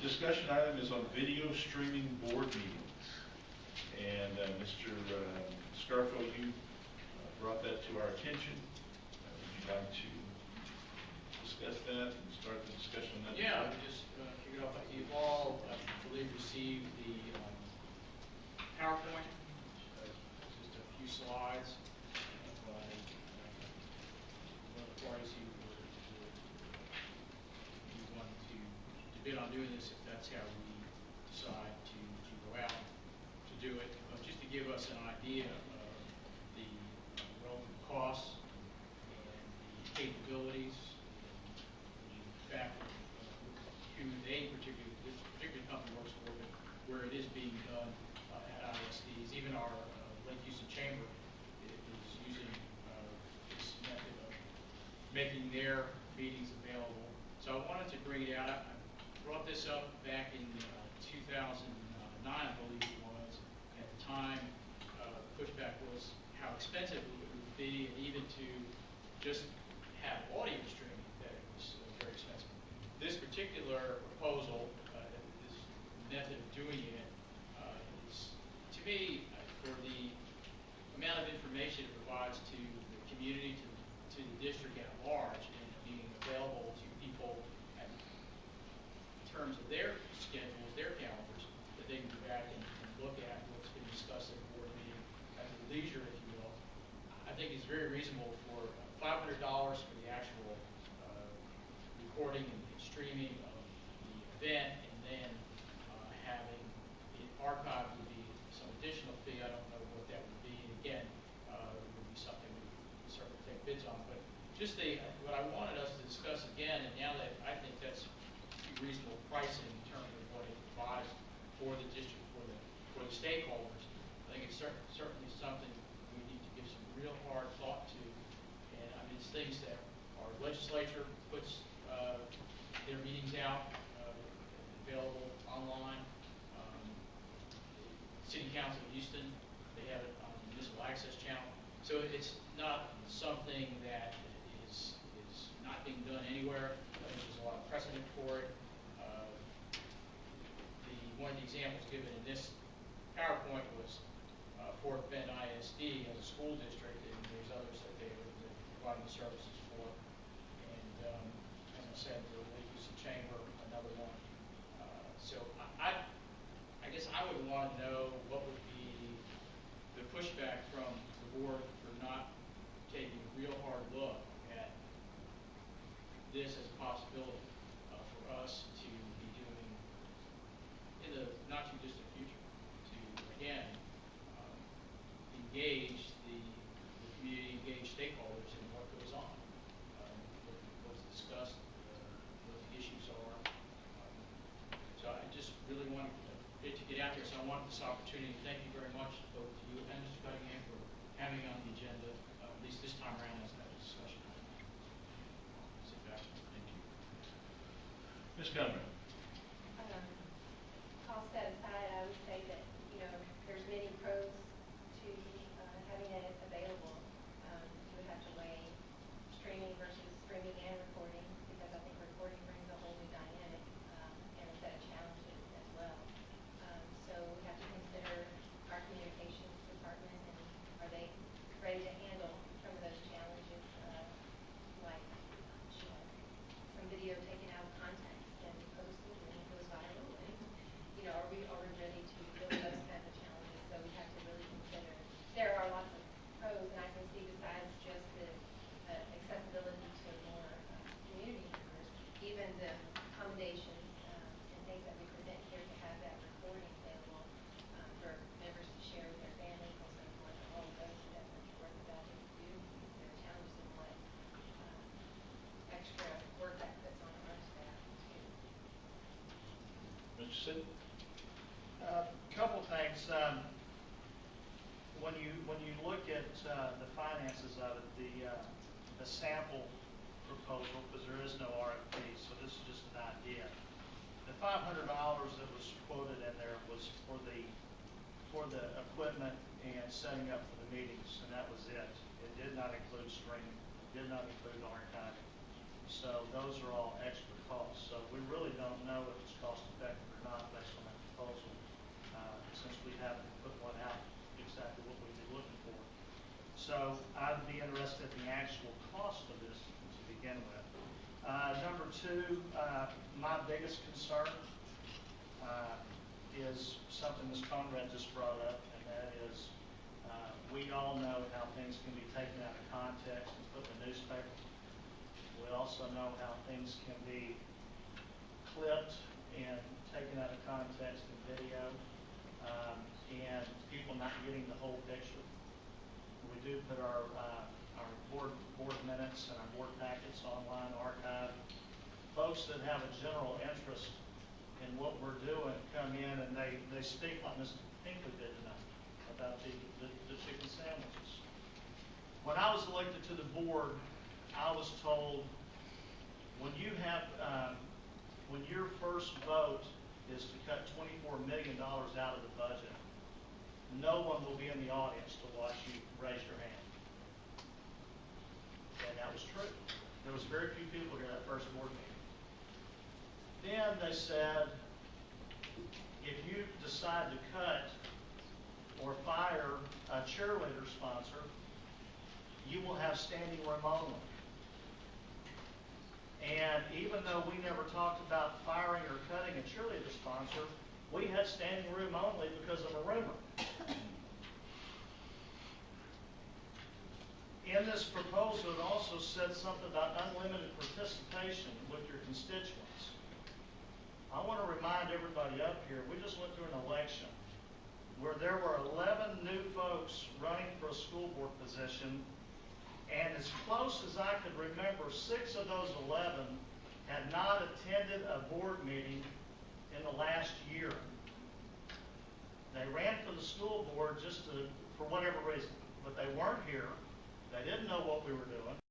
discussion item is on video streaming board meetings. And Mr. Scarfo, you brought that to our attention. Would you like to discuss that and start the discussion on that? Yeah, just kick it off. You've all, I believe, received the PowerPoint, just a few slides by one of the parties who wanted to bid on doing this, if that's how we decide to go out to do it. Just to give us an idea of the relevant costs and the capabilities, and the fact of who this particular company works for, but where it is being done at ISDs. Even our Lake Houston Chamber is using this method of making their meetings available. So I wanted to bring it out. I brought this up back in 2009, I believe it was. At the time, pushback was how expensive it would be, and even to just have audio streaming, that it was very expensive. This particular proposal, this method of doing it, is, to me, for the amount of information it provides to the community, to the district at large, and being available to people in terms of their schedules, their calendars, that they can go back and look at what's been discussed at the board meeting at their leisure, if you will. I think it's very reasonable for $500 for the actual recording and streaming of the event, and then having it archived would be some additional fee. I don't know what that would be. And again, it would be something we would certainly take bids on. But just what I wanted us to discuss again, and now that I think that's reasonable pricing in terms of what it provides for the district, for the stakeholders, I think it's certainly something we need to give some real hard thought to. And I mean, it's things that our legislature puts their meetings out, available online. City Council of Houston, they have it on the Municipal Access Channel. So it's not something that is not being done anywhere. I think there's a lot of precedent for it. One of the examples given in this PowerPoint was Fort Bend ISD as a school district, and there's others that they're providing the services for. And as I said, the Lake Houston Chamber, another one. So I guess I would want to know what would be the pushback from the board for not taking a real hard look at this as a possibility for us to be doing in the not too distant future, to again engage the community, engage stakeholders in what goes on, what's discussed, what the issues are. So I just really wanted it to get out there. So I wanted this opportunity. Thank you very much, both to you and Mr. Cunningham, for having on the agenda, at least this time around, as that discussion. Sit back. Thank you. Ms. Conrad. Cost aside, I would say that, there's many pros to having it available. You would have to weigh streaming versus streaming and recording, because I think recording brings a whole new dynamic and a set of challenges as well. So we have to consider our communications department, and are they ready to handle some of those challenges, like some video taken out of context and posted and it goes viral, and are we ready to deal with those kinds of challenges? So we have to really consider. There are lots of pros, and I can see besides just the accessibility to more community members, even the accommodations and things that we present here to have that recording available for members to share with their families and so forth. All of those are definitely worth evaluating to do. There are challenges in what extra work that puts on our staff too. Mr. Sid? Couple things. When you look at the finances of it, the sample proposal, because there is no RFP, so this is just an idea. The $500 that was quoted in there was for the equipment and setting up for the meetings, and that was it. It did not include streaming. It did not include archiving. So those are all extra costs. So we really don't know if it's cost effective So I'd be interested in the actual cost of this to begin with. Number two, my biggest concern is something Ms. Conrad just brought up, and that is we all know how things can be taken out of context and put in the newspaper. We also know how things can be clipped and taken out of context in video, and people not getting the whole picture. We do put our board minutes and our board packets online archived. Folks that have a general interest in what we're doing come in and they speak like Mr. Pinkley did tonight about the chicken sandwiches. When I was elected to the board, I was told when you have when your first vote is to cut $24 million out of the budget, no one will be in the audience to watch you raise your hand. And that was true. There was very few people here that first board meeting. Then they said, if you decide to cut or fire a cheerleader sponsor, you will have standing room only. And even though we never talked about firing or cutting a cheerleader sponsor, we had standing room only because of a rumor. In this proposal, it also said something about unlimited participation with your constituents. I want to remind everybody up here, we just went through an election where there were 11 new folks running for a school board position, and as close as I could remember, 6 of those 11 had not attended a board meeting in the last year. They ran for the school board just for whatever reason, but they weren't here. They didn't know what we were doing.